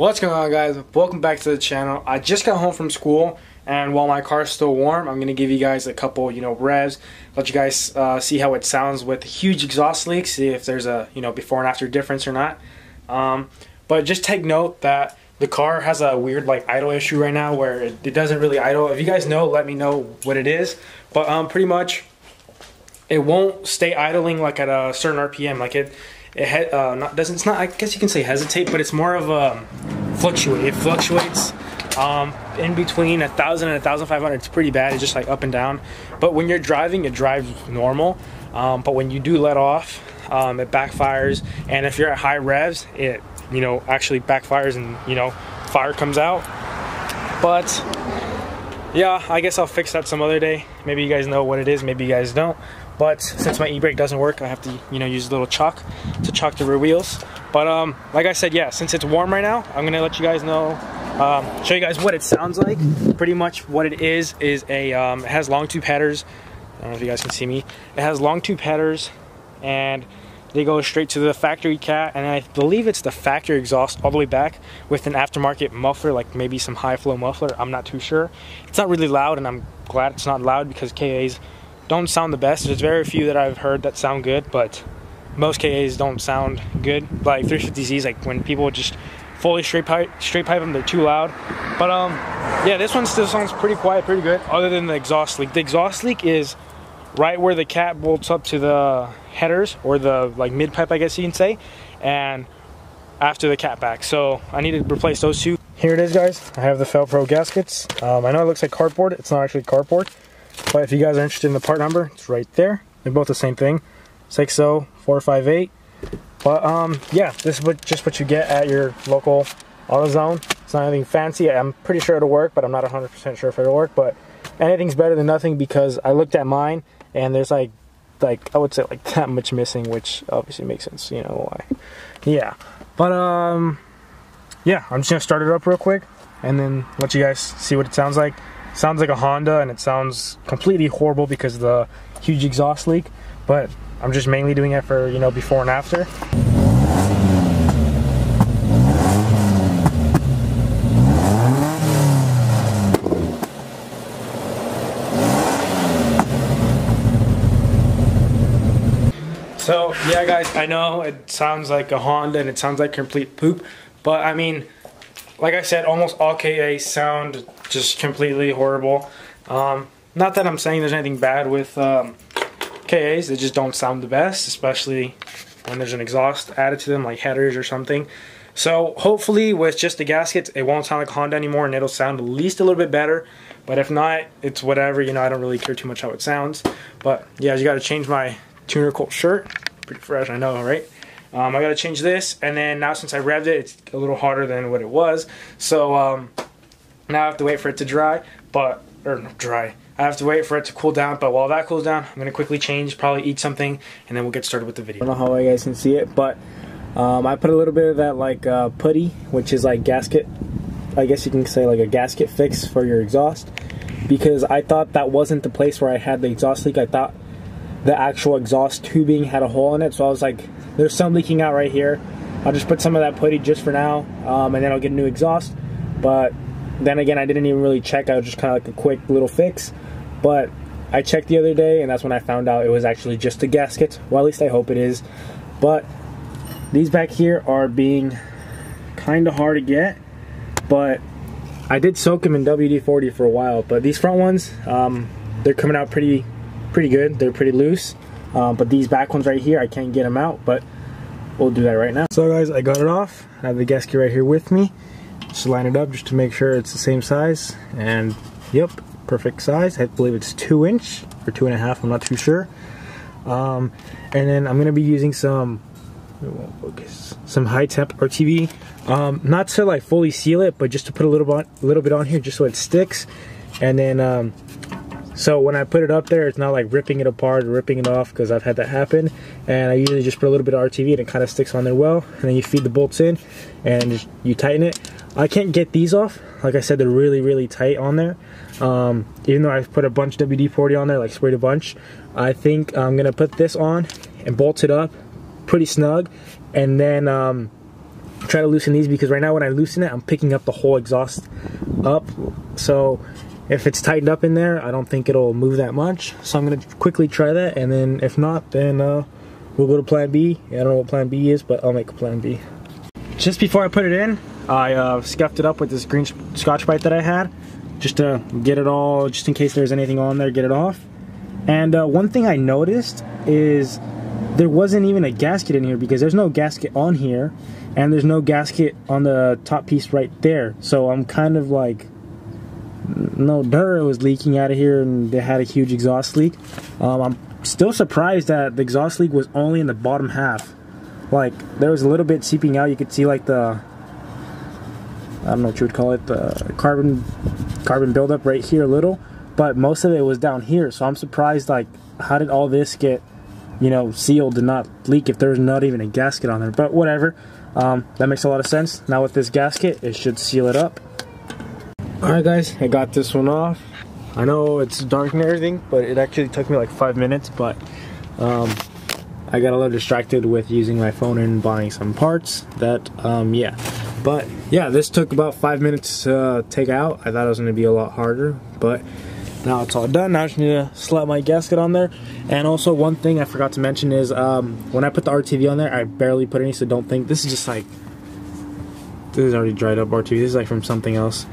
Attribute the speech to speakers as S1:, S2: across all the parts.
S1: What's going on, guys? Welcome back to the channel. I just got home from school, and while my car's still warm, I'm gonna give you guys a couple, revs, let you guys see how it sounds with huge exhaust leaks, see if there's a, before and after difference or not. But just take note that the car has a weird idle issue right now where it doesn't really idle. If you guys know, let me know what it is. But pretty much, it won't stay idling at a certain RPM. It's not. I guess you can say hesitate, but it's more of a fluctuate. It fluctuates in between 1,000 and 1,500. It's pretty bad. It's just up and down. But when you're driving, it drives normal. But when you do let off, it backfires. And if you're at high revs, it actually backfires and fire comes out. But yeah, I guess I'll fix that some other day. Maybe you guys know what it is. Maybe you guys don't. But since my e-brake doesn't work, I have to, use a little chalk to chalk the rear wheels. But like I said, yeah, since it's warm right now, I'm gonna let you guys know, show you guys what it sounds like. Pretty much what it is a, it has long tube headers. I don't know if you guys can see me. It has long tube headers, and they go straight to the factory cat, and I believe it's the factory exhaust all the way back with an aftermarket muffler, like maybe some high flow muffler. I'm not too sure. It's not really loud, and I'm glad it's not loud because KAs don't sound the best. There's very few that I've heard that sound good, but most KAs don't sound good. Like 350Zs, when people just fully straight pipe them, they're too loud. But yeah, this one still sounds pretty quiet, pretty good, other than the exhaust leak. The exhaust leak is right where the cat bolts up to the headers, or the mid pipe, I guess you can say, and after the cat back. So I need to replace those two. Here it is, guys. I have the Felpro gaskets. I know it looks like cardboard. It's not actually cardboard. But if you guys are interested in the part number, it's right there. They're both the same thing, 60458. But yeah, this is just what you get at your local AutoZone. It's not anything fancy. I'm pretty sure it'll work, but I'm not 100% sure if it'll work. But anything's better than nothing, because I looked at mine and there's I would say that much missing, which obviously makes sense. You know why? Yeah. But yeah, I'm just gonna start it up real quick and then let you guys see what it sounds like. Sounds like a Honda, and it sounds completely horrible because of the huge exhaust leak, but I'm just mainly doing it for, before and after. So yeah, guys, I know it sounds like a Honda and it sounds like complete poop, but I mean, like I said, almost all KAs sound just completely horrible. Not that I'm saying there's anything bad with KAs, they just don't sound the best, especially when there's an exhaust added to them, like headers or something. So hopefully with just the gaskets, it won't sound like Honda anymore, and it'll sound at least a little bit better. But if not, it's whatever, I don't really care too much how it sounds. But yeah, you gotta change my tuner coat shirt. Pretty fresh, I know, right? I gotta change this, and then now since I revved it, it's a little harder than what it was. So now I have to wait for it to dry, I have to wait for it to cool down. But while that cools down, I'm gonna quickly change, probably eat something, and then we'll get started with the video. I don't know how you guys can see it, but I put a little bit of that putty, which is gasket. I guess you can say a gasket fix for your exhaust, because I thought that wasn't the place where I had the exhaust leak. I thought the actual exhaust tubing had a hole in it, so I was like, there's some leaking out right here. I'll just put some of that putty just for now, and then I'll get a new exhaust. But then again, I didn't even really check. I was just kind of a quick little fix. But I checked the other day, and that's when I found out it was actually just a gasket. Well, at least I hope it is. But these back here are being kind of hard to get. But I did soak them in WD-40 for a while. But these front ones, they're coming out pretty good. They're pretty loose. But these back ones right here, I can't get them out, but we'll do that right now. So guys, I got it off. I have the gasket right here with me. Just line it up just to make sure it's the same size. And yep, perfect size. I believe it's 2 inch or 2.5, I'm not too sure. And then I'm gonna be using some high temp RTV. Not to fully seal it, but just to put a little bit on here just so it sticks. And then so when I put it up there, it's not ripping it apart or ripping it off, because I've had that happen. And I usually just put a little bit of RTV and it kind of sticks on there well. And then you feed the bolts in and you tighten it. I can't get these off. Like I said, they're really tight on there. Even though I've put a bunch of WD-40 on there, sprayed a bunch. I think I'm going to put this on and bolt it up pretty snug. And then try to loosen these, because right now when I loosen it, I'm picking up the whole exhaust up. So if it's tightened up in there, I don't think it'll move that much. So I'm gonna quickly try that, and then if not, then we'll go to plan B. I don't know what plan B is, but I'll make a plan B. Just before I put it in, I scuffed it up with this green Scotch-Brite that I had, just to get it all, just in case there's anything on there, get it off. And one thing I noticed is there wasn't even a gasket in here, because there's no gasket on here, and there's no gasket on the top piece right there. So I'm kind of like, no dirt, it was leaking out of here, and they had a huge exhaust leak. I'm still surprised that the exhaust leak was only in the bottom half. Like, there was a little bit seeping out. You could see like the, I don't know what you would call it, the carbon buildup right here a little, but most of it was down here. So I'm surprised, like, how did all this get, you know, sealed and not leak if there's not even a gasket on there? But whatever, that makes a lot of sense. Now with this gasket, it should seal it up. Alright guys, I got this one off. I know it's dark and everything, but it actually took me like 5 minutes, but I got a little distracted with using my phone and buying some parts that, yeah. But yeah, this took about 5 minutes to take out. I thought it was going to be a lot harder, but now it's all done. Now I just need to slap my gasket on there. And also one thing I forgot to mention is when I put the RTV on there, I barely put any, so don't think, this is just like, this is already dried up RTV. This is like from something else.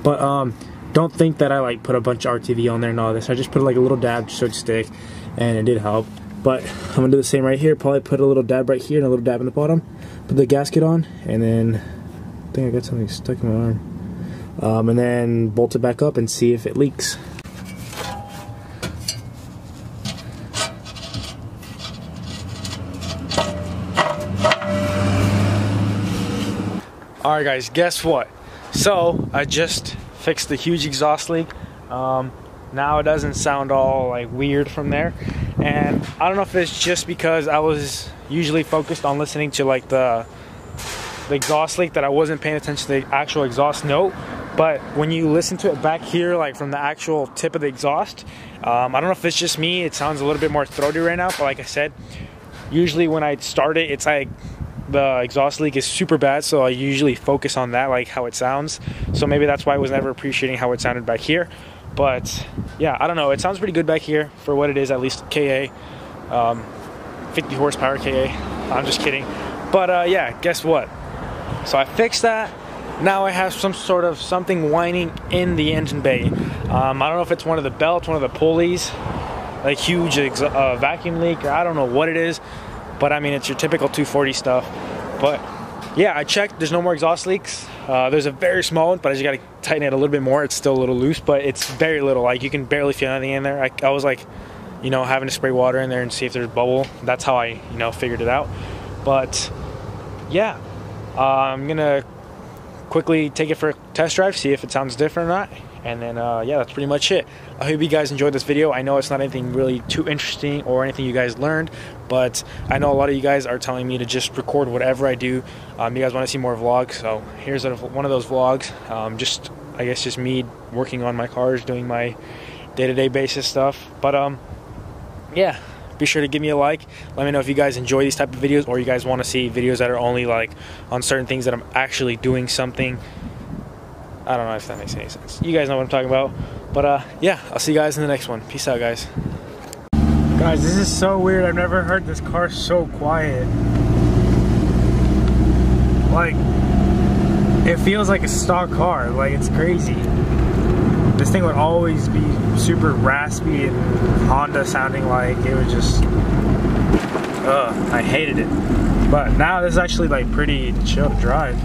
S1: But don't think that I like put a bunch of RTV on there and all this. I just put like a little dab so it'd stick, and it did help. But I'm gonna do the same right here. Probably put a little dab right here and a little dab in the bottom. Put the gasket on, and then I think I got something stuck in my arm. And then bolt it back up and see if it leaks. Alright guys, guess what? So I just fixed the huge exhaust leak. Now it doesn't sound all like weird from there, and I don't know if it's just because I was usually focused on listening to like the exhaust leak that I wasn't paying attention to the actual exhaust note. But when you listen to it back here, like from the actual tip of the exhaust, I don't know if it's just me, it sounds a little bit more throaty right now. But like I said, usually when I start it, it's like the exhaust leak is super bad, so I usually focus on that, like how it sounds. So maybe that's why I was never appreciating how it sounded back here. But yeah, I don't know, it sounds pretty good back here for what it is, at least KA, 50 horsepower KA. I'm just kidding. But yeah, guess what? So I fixed that. Now I have some sort of something whining in the engine bay. I don't know if it's one of the belts, one of the pulleys, like huge vacuum leak, or I don't know what it is. But I mean, it's your typical 240 stuff. But yeah, I checked, there's no more exhaust leaks. There's a very small one, but I just gotta tighten it a little bit more. It's still a little loose, but it's very little. Like, you can barely feel anything in there. I was like, you know, having to spray water in there and see if there's bubble. That's how I, you know, figured it out. But yeah, I'm gonna quickly take it for a test drive, see if it sounds different or not. And then yeah, that's pretty much it. I hope you guys enjoyed this video. I know it's not anything really too interesting or anything you guys learned, but I know a lot of you guys are telling me to just record whatever I do. You guys want to see more vlogs, so here's one of those vlogs. Just, I guess, just me working on my cars, doing my day-to-day basis stuff. But yeah, be sure to give me a like. Let me know if you guys enjoy these type of videos, or you guys want to see videos that are only like on certain things that I'm actually doing something. I don't know if that makes any sense. You guys know what I'm talking about. But yeah, I'll see you guys in the next one. Peace out, guys. Guys, this is so weird. I've never heard this car so quiet. Like, it feels like a stock car. Like, it's crazy. This thing would always be super raspy and Honda sounding, like it was just, I hated it. But now this is actually like pretty chill to drive.